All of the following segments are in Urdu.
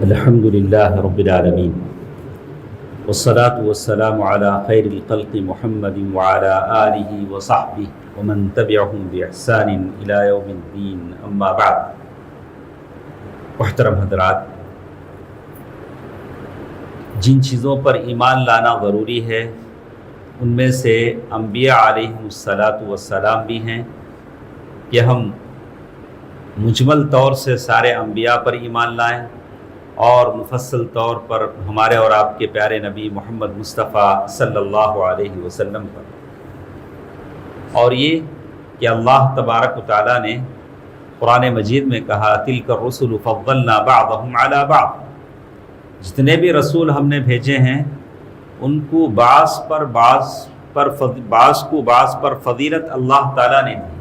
الحمد للہ رب العالمین والصلاة والسلام علی خیر الخلق محمد وعلی آلہ وصحبہ ومن تبعہم بإحسان الی یوم الدین، اما بعد۔ محترم حضرات، جن چیزوں پر ایمان لانا ضروری ہے ان میں سے انبیاء علیہم السلام بھی ہیں کہ ہم مجمل طور سے سارے انبیاء پر ایمان لائیں اور مفصل طور پر ہمارے اور آپ کے پیارے نبی محمد مصطفیٰ صلی اللہ علیہ وسلم پر۔ اور یہ کہ اللہ تبارک و تعالیٰ نے قرآن مجید میں کہا تلک الرسل فضلنا بعضهم علی بعض، جتنے بھی رسول ہم نے بھیجے ہیں ان کو بعض پر فضیلت اللہ تعالیٰ نے دی۔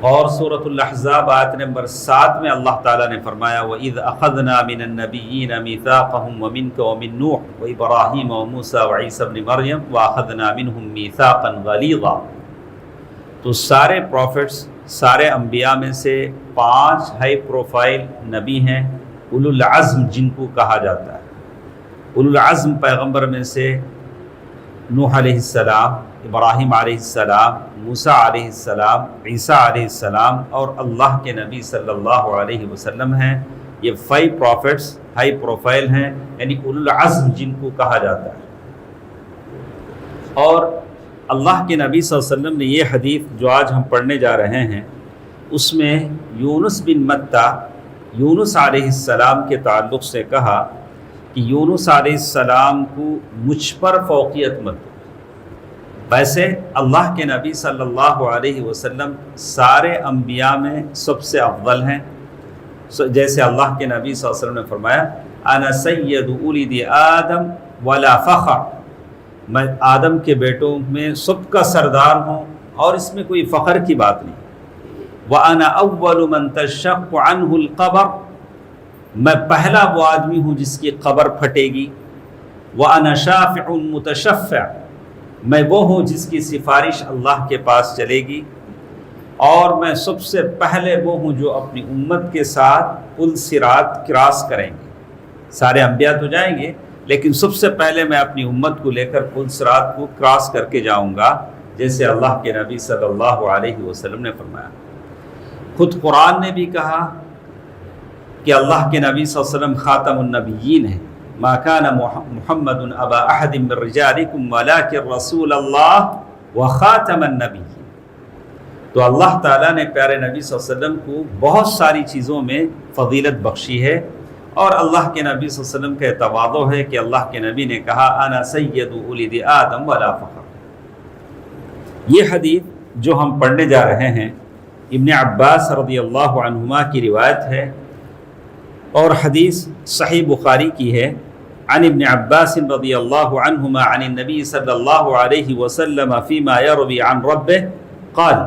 اور سورۃ الاحزاب آیت نمبر 7 میں اللہ تعالیٰ نے فرمایا وَإِذْ أَخَذْنَا مِنَ النَّبِيِّينَ مِيثَاقَهُمْ وَمِنْكَ وَمِن نُوحٍ وَإِبْرَاهِيمَ وَمُوسَىٰ وَعِيسَىٰ ابْنِ مَرْيَمَ وَأَخَذْنَا مِنْهُم مِيثَاقًا غَلِيظًا۔ تو سارے پروفٹس، سارے انبیاء میں سے 5 ہائی پروفائل نبی ہیں، اولو العزم جن کو کہا جاتا ہے۔ اولو العزم پیغمبر میں سے نوح علیہ السلام، ابراہیم علیہ السلام، موسیٰ علیہ السلام، عیسیٰ علیہ السلام اور اللہ کے نبی صلی اللہ علیہ وسلم ہیں۔ یہ 5 پروفٹس ہائی پروفائل ہیں، یعنی اولو العزم جن کو کہا جاتا ہے۔ اور اللہ کے نبی صلی اللہ علیہ وسلم نے یہ حدیث جو آج ہم پڑھنے جا رہے ہیں اس میں یونس بن متیٰ یونس علیہ السلام کے تعلق سے کہا کہ یونس علیہ السلام کو مجھ پر فوقیت مت دو۔ ویسے اللہ کے نبی صلی اللہ علیہ وسلم سارے انبیاء میں سب سے افضل ہیں، جیسے اللہ کے نبی صلی اللہ علیہ وسلم نے فرمایا انا سید اولد آدم ولا فخر، میں آدم کے بیٹوں میں سب کا سردار ہوں اور اس میں کوئی فخر کی بات نہیں۔ وَأَنَا أَوَّلُ مَن تَشَقُّ عَنْهُ الْقَبْرُ، میں پہلا وہ آدمی ہوں جس کی قبر پھٹے گی۔ وَأَنَا شَافِعٌ مُتَشَفِّعٌ، میں وہ ہوں جس کی سفارش اللہ کے پاس چلے گی۔ اور میں سب سے پہلے وہ ہوں جو اپنی امت کے ساتھ پل صراط کراس کریں گے۔ سارے انبیاء تو جائیں گے لیکن سب سے پہلے میں اپنی امت کو لے کر پل صراط کو کراس کر کے جاؤں گا، جیسے اللہ کے نبی صلی اللہ علیہ وسلم نے فرمایا۔ خود قرآن نے بھی کہا کہ اللہ کے نبی صلی اللہ علیہ وسلم خاتم النبیین ہیں، ما کان محمد ابا احد من رجالکم ولکن رسول اللہ وخاتم النبیین۔ تو اللہ تعالیٰ نے پیارے نبی صلی اللہ علیہ وسلم کو بہت ساری چیزوں میں فضیلت بخشی ہے، اور اللہ کے نبی صلی اللہ علیہ وسلم کا تواضع ہے کہ اللہ کے نبی نے کہا انا سید اولد آدم ولا فخر۔ یہ حدیث جو ہم پڑھنے جا رہے ہیں ابن عباس رضی اللہ عنہما کی روایت ہے، اور حدیث صحیح بخاری کی ہے۔ عن ابن عباس رضی اللہ عنہما عن النبی صلی اللہ علیہ وسلم فيما يروي عن ربه قال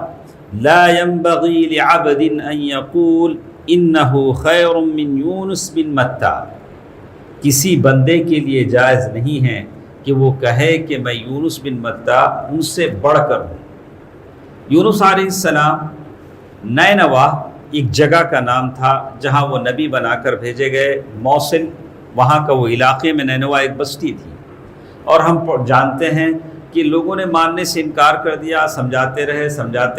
لا ينبغي لعبد ان يقول انه خیر من یونس بن متیٰ، کسی بندے کے لیے جائز نہیں ہے کہ وہ کہے کہ میں یونس بن متیٰ ان سے بڑھ کر ہوں۔ یونس علیہ السلام نینوا ایک جگہ کا نام تھا جہاں وہ نبی بنا کر بھیجے گئے، موصل وہاں کا وہ علاقے میں نینوا ایک بستی تھی۔ اور ہم جانتے ہیں کہ لوگوں نے ماننے سے انکار کر دیا، سمجھاتے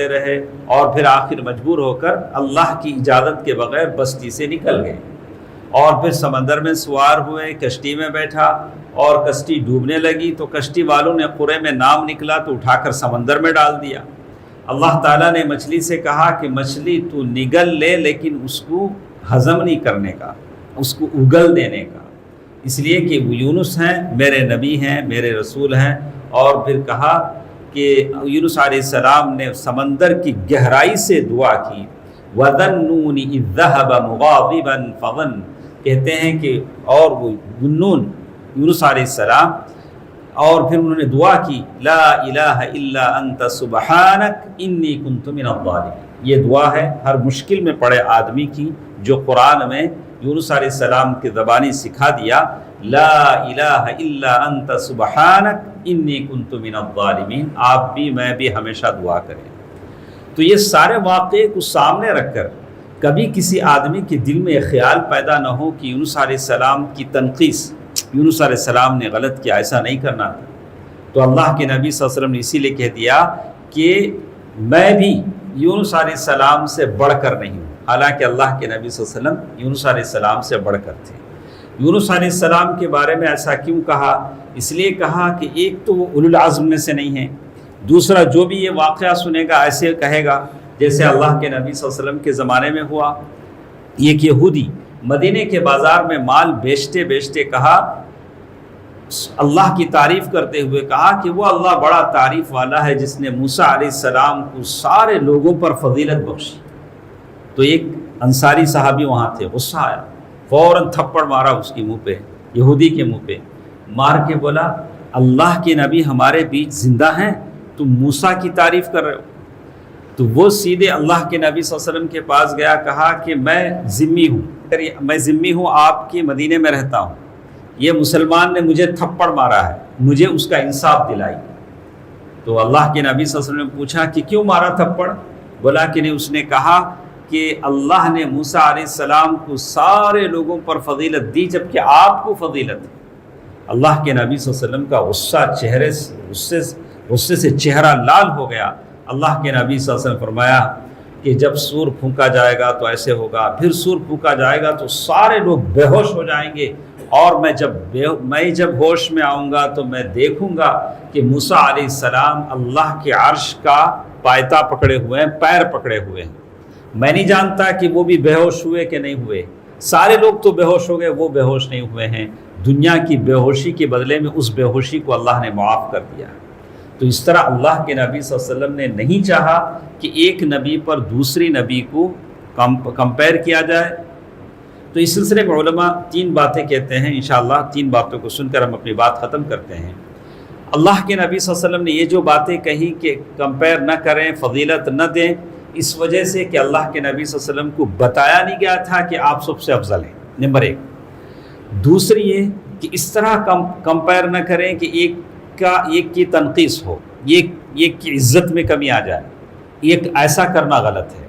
رہے اور پھر آخر مجبور ہو کر اللہ کی اجازت کے بغیر بستی سے نکل گئے، اور پھر سمندر میں سوار ہوئے، کشتی میں بیٹھا اور کشتی ڈوبنے لگی تو کشتی والوں نے قرے میں نام نکلا تو اٹھا کر سمندر میں ڈال دیا۔ اللہ تعالیٰ نے مچھلی سے کہا کہ مچھلی تو نگل لے لیکن اس کو ہضم نہیں کرنے کا، اس کو اگل دینے کا، اس لیے کہ وہ یونس ہیں، میرے نبی ہیں، میرے رسول ہیں۔ اور پھر کہا کہ یونس علیہ السلام نے سمندر کی گہرائی سے دعا کی، وَذَنُّونِ إِذْ ذَهَبَ مُغَاضِبًا فَظَنَّ، کہتے ہیں کہ اور وہ ذنون یونس علیہ السلام، اور پھر انہوں نے دعا کی لا الہ الا انت سبحانک انی کنت من الظالمین۔ یہ دعا ہے ہر مشکل میں پڑے آدمی کی، جو قرآن میں یونس علیہ السلام کی زبانی سکھا دیا، لا الہ الا انت سبحانک انی کنت من الظالمین۔ آپ بھی میں بھی ہمیشہ دعا کریں۔ تو یہ سارے واقعے کو سامنے رکھ کر کبھی کسی آدمی کے دل میں خیال پیدا نہ ہو کہ یونس علیہ السلام کی تنقیص، یونس علیہ السلام نے غلط کیا، ایسا نہیں کرنا تھا۔ تو اللہ کے نبی صلی اللہ علیہ وسلم نے اسی لیے کہہ دیا کہ میں بھی یونس علیہ السلام سے بڑھ کر نہیں ہوں، حالانکہ اللہ کے نبی صلی اللہ علیہ وسلم یونس علیہ السلام سے بڑھ کر تھے۔ یونس علیہ السلام کے بارے میں ایسا کیوں کہا؟ اس لیے کہا کہ ایک تو وہ اولو العزم میں سے نہیں ہیں، دوسرا جو بھی یہ واقعہ سنے گا ایسے کہے گا جیسے اللہ کے نبی صلی اللہ علیہ وسلم کے زمانے میں ہوا۔ ایک یہودی مدینے کے بازار میں مال بیچتے بیچتے کہا، اللہ کی تعریف کرتے ہوئے کہا کہ وہ اللہ بڑا تعریف والا ہے جس نے موسیٰ علیہ السلام کو سارے لوگوں پر فضیلت بخشی۔ تو ایک انصاری صحابی وہاں تھے، غصہ آیا، فوراً تھپڑ مارا اس کی منہ پہ، یہودی کے منہ پہ مار کے بولا، اللہ کے نبی ہمارے بیچ زندہ ہیں، تم موسیٰ کی تعریف کر رہے ہو؟ تو وہ سیدھے اللہ کے نبی صلی اللہ علیہ وسلم کے پاس گیا، کہا کہ میں ذمہ ہوں، آپ کے مدینے میں رہتا ہوں، یہ مسلمان نے مجھے تھپڑ مارا ہے، مجھے اس کا انصاف دلائی۔ تو اللہ کے نبی صلی اللہ علیہ وسلم نے پوچھا کہ کیوں مارا تھپڑ؟ بولا کہ نہیں، اس نے کہا کہ اللہ نے موسیٰ علیہ السلام کو سارے لوگوں پر فضیلت دی جبکہ آپ کو فضیلت ہے۔ اللہ کے نبی صلی اللہ علیہ وسلم کا غصے سے چہرہ لال ہو گیا۔ اللہ کے نبی صلی اللہ علیہ وسلم فرمایا کہ جب سور پھونکا جائے گا تو ایسے ہوگا، پھر سور پھونکا جائے گا تو سارے لوگ بے ہوش ہو جائیں گے، اور میں جب ہوش میں آؤں گا تو میں دیکھوں گا کہ موسیٰ علیہ السلام اللہ کے عرش کا پایتا پکڑے ہوئے ہیں، پیر پکڑے ہوئے ہیں۔ میں نہیں جانتا کہ وہ بھی بے ہوش ہوئے کہ نہیں ہوئے، سارے لوگ تو بے ہوش ہو گئے، وہ بے ہوش نہیں ہوئے ہیں۔ دنیا کی بے ہوشی کے بدلے میں اس بے ہوشی کو اللہ نے معاف کر دیا۔ تو اس طرح اللہ کے نبی صلی اللہ علیہ وسلم نے نہیں چاہا کہ ایک نبی پر دوسری نبی کو کمپیئر کیا جائے۔ تو اس سلسلے میں علماء 3 باتیں کہتے ہیں، انشاءاللہ 3 باتوں کو سن کر ہم اپنی بات ختم کرتے ہیں۔ اللہ کے نبی صلی اللہ علیہ وسلم نے یہ جو باتیں کہی کہ کمپیئر نہ کریں، فضیلت نہ دیں، اس وجہ سے کہ اللہ کے نبی صلی اللہ علیہ وسلم کو بتایا نہیں گیا تھا کہ آپ سب سے افضل ہیں، نمبر 1۔ دوسری یہ کہ اس طرح کمپیئر نہ کریں کہ ایک کی تنقیص ہو، ایک کی عزت میں کمی آ جائے، ایک ایسا کرنا غلط ہے۔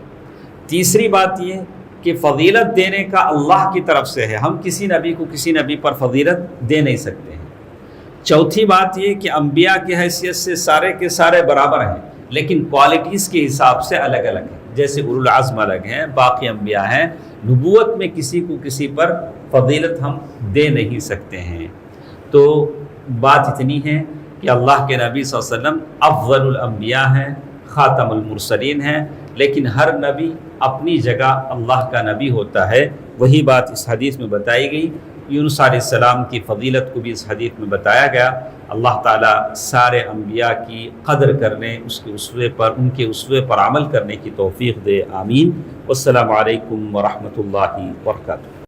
تیسری بات یہ کہ فضیلت دینے کا اللہ کی طرف سے ہے، ہم کسی نبی کو کسی نبی پر فضیلت دے نہیں سکتے ہیں۔ چوتھی بات یہ کہ انبیاء کی حیثیت سے سارے کے سارے برابر ہیں، لیکن کوالٹیز کے حساب سے الگ الگ ہیں، جیسے اولو العزم الگ ہیں، باقی انبیاء ہیں۔ نبوت میں کسی کو کسی پر فضیلت ہم دے نہیں سکتے ہیں۔ تو بات اتنی ہے کہ اللہ کے نبی صلی اللہ علیہ وسلم افضل الانبیاء ہیں، خاتم المرسلین ہیں، لیکن ہر نبی اپنی جگہ اللہ کا نبی ہوتا ہے۔ وہی بات اس حدیث میں بتائی گئی۔ یونس علیہ السلام کی فضیلت کو بھی اس حدیث میں بتایا گیا۔ اللہ تعالیٰ سارے انبیاء کی قدر کرنے، ان کے اسوے پر عمل کرنے کی توفیق دے، آمین۔ والسلام علیکم ورحمۃ اللہ وبرکاتہ۔